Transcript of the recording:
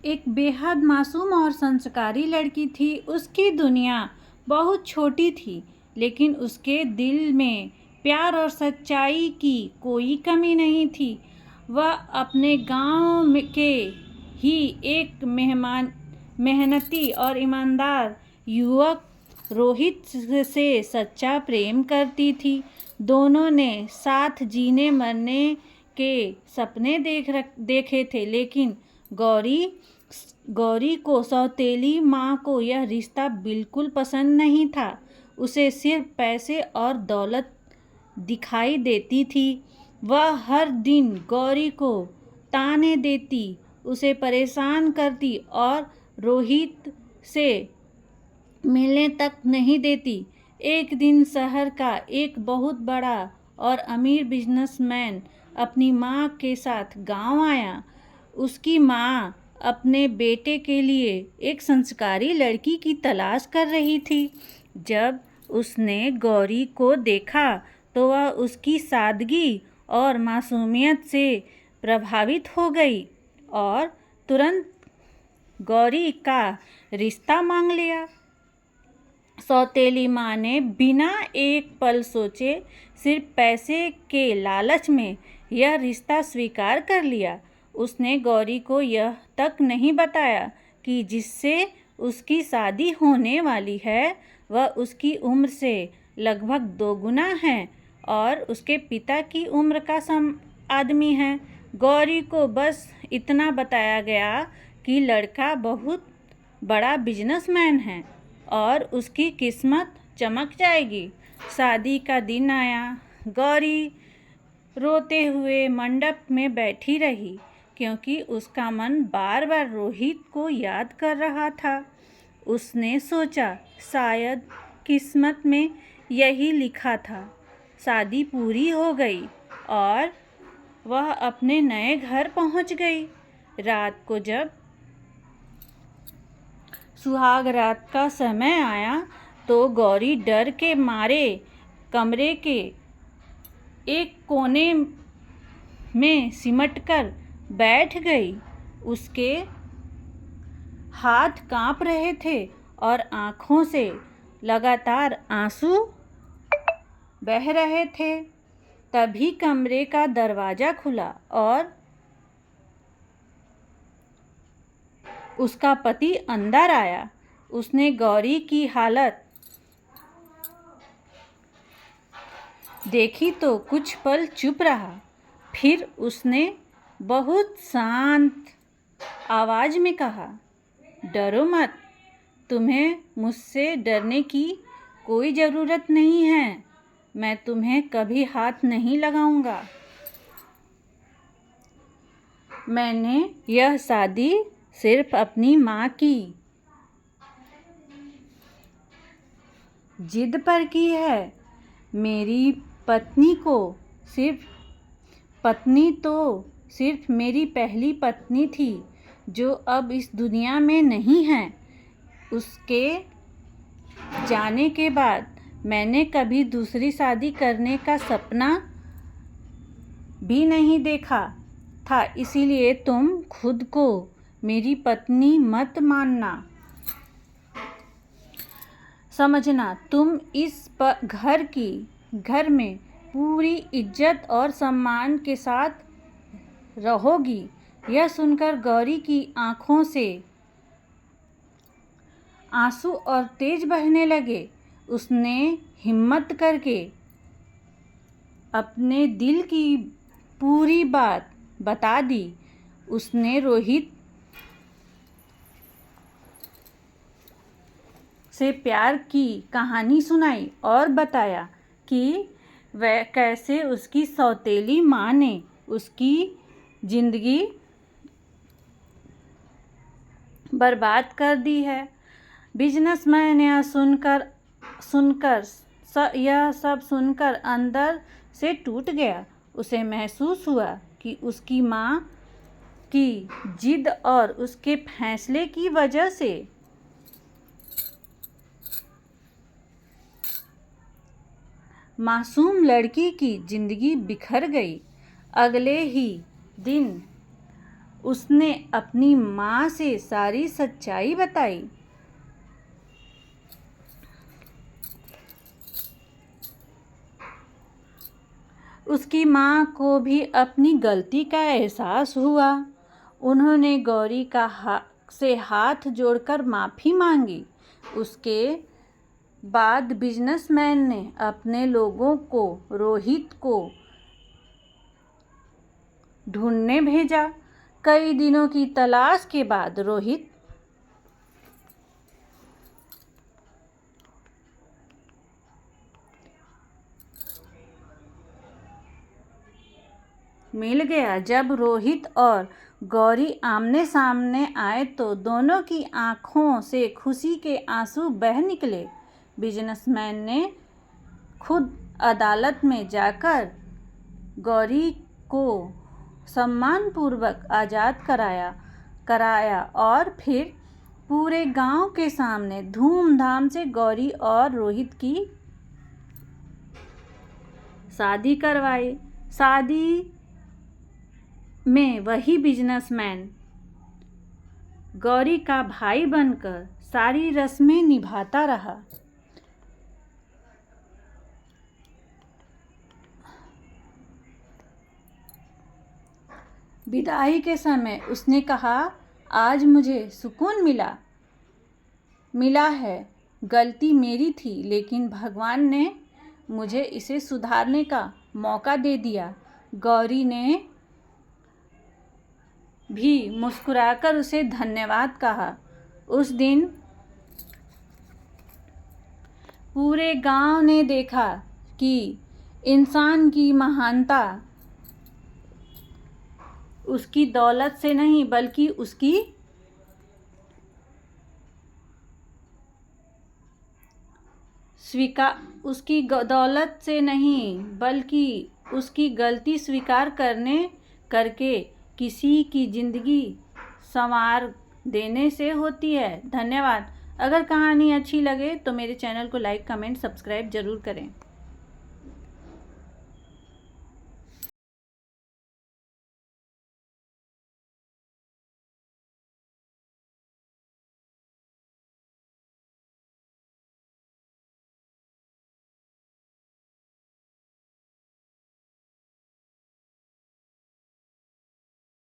एक बेहद मासूम और संस्कारी लड़की थी। उसकी दुनिया बहुत छोटी थी, लेकिन उसके दिल में प्यार और सच्चाई की कोई कमी नहीं थी। वह अपने गांव के ही एक मेहनती और ईमानदार युवक रोहित से सच्चा प्रेम करती थी। दोनों ने साथ जीने मरने के सपने देखे थे, लेकिन गौरी को सौतेली माँ को यह रिश्ता बिल्कुल पसंद नहीं था। उसे सिर्फ पैसे और दौलत दिखाई देती थी। वह हर दिन गौरी को ताने देती, उसे परेशान करती और रोहित से मिलने तक नहीं देती। एक दिन शहर का एक बहुत बड़ा और अमीर बिजनेसमैन अपनी माँ के साथ गांव आया। उसकी माँ अपने बेटे के लिए एक संस्कारी लड़की की तलाश कर रही थी। जब उसने गौरी को देखा तो वह उसकी सादगी और मासूमियत से प्रभावित हो गई और तुरंत गौरी का रिश्ता मांग लिया। सौतेली माँ ने बिना एक पल सोचे सिर्फ पैसे के लालच में यह रिश्ता स्वीकार कर लिया। उसने गौरी को यह तक नहीं बताया कि जिससे उसकी शादी होने वाली है वह उसकी उम्र से लगभग 2 गुना है और उसके पिता की उम्र का आदमी है। गौरी को बस इतना बताया गया कि लड़का बहुत बड़ा बिजनेसमैन है और उसकी किस्मत चमक जाएगी। शादी का दिन आया। गौरी रोते हुए मंडप में बैठी रही, क्योंकि उसका मन बार बार रोहित को याद कर रहा था। उसने सोचा शायद किस्मत में यही लिखा था। शादी पूरी हो गई और वह अपने नए घर पहुंच गई। रात को जब सुहाग रात का समय आया तो गौरी डर के मारे कमरे के एक कोने में सिमटकर बैठ गई। उसके हाथ कांप रहे थे और आंखों से लगातार आंसू बह रहे थे। तभी कमरे का दरवाजा खुला और उसका पति अंदर आया। उसने गौरी की हालत देखी तो कुछ पल चुप रहा। फिर उसने बहुत शांत आवाज में कहा, डरो मत, तुम्हें मुझसे डरने की कोई ज़रूरत नहीं है। मैं तुम्हें कभी हाथ नहीं लगाऊंगा। मैंने यह शादी सिर्फ अपनी माँ की जिद पर की है। मेरी पत्नी तो सिर्फ मेरी पहली पत्नी थी, जो अब इस दुनिया में नहीं है। उसके जाने के बाद मैंने कभी दूसरी शादी करने का सपना भी नहीं देखा था। इसीलिए तुम खुद को मेरी पत्नी मत मानना। समझना, तुम इस घर में पूरी इज्जत और सम्मान के साथ रहोगी। यह सुनकर गौरी की आंखों से आंसू और तेज बहने लगे। उसने हिम्मत करके अपने दिल की पूरी बात बता दी। उसने रोहित से प्यार की कहानी सुनाई और बताया कि वह कैसे उसकी सौतेली माँ ने उसकी जिंदगी बर्बाद कर दी है। बिजनेसमैन यह सब सुनकर अंदर से टूट गया। उसे महसूस हुआ कि उसकी माँ की जिद और उसके फैसले की वजह से मासूम लड़की की जिंदगी बिखर गई। अगले ही दिन उसने अपनी माँ से सारी सच्चाई बताई। उसकी माँ को भी अपनी गलती का एहसास हुआ। उन्होंने गौरी से हाथ जोड़कर माफ़ी मांगी। उसके बाद बिजनेसमैन ने अपने लोगों को रोहित को ढूंढने भेजा। कई दिनों की तलाश के बाद रोहित मिल गया। जब रोहित और गौरी आमने सामने आए तो दोनों की आंखों से खुशी के आंसू बह निकले। बिजनेसमैन ने खुद अदालत में जाकर गौरी को सम्मानपूर्वक आज़ाद कराया और फिर पूरे गांव के सामने धूमधाम से गौरी और रोहित की शादी करवाई। शादी में वही बिजनेसमैन गौरी का भाई बनकर सारी रस्में निभाता रहा। विदाई के समय उसने कहा, आज मुझे सुकून मिला है। गलती मेरी थी, लेकिन भगवान ने मुझे इसे सुधारने का मौका दे दिया। गौरी ने भी मुस्कुराकर उसे धन्यवाद कहा। उस दिन पूरे गांव ने देखा कि इंसान की महानता उसकी दौलत से नहीं बल्कि उसकी दौलत से नहीं बल्कि उसकी गलती स्वीकार करके किसी की ज़िंदगी संवार देने से होती है। धन्यवाद। अगर कहानी अच्छी लगे तो मेरे चैनल को लाइक, कमेंट, सब्सक्राइब ज़रूर करें।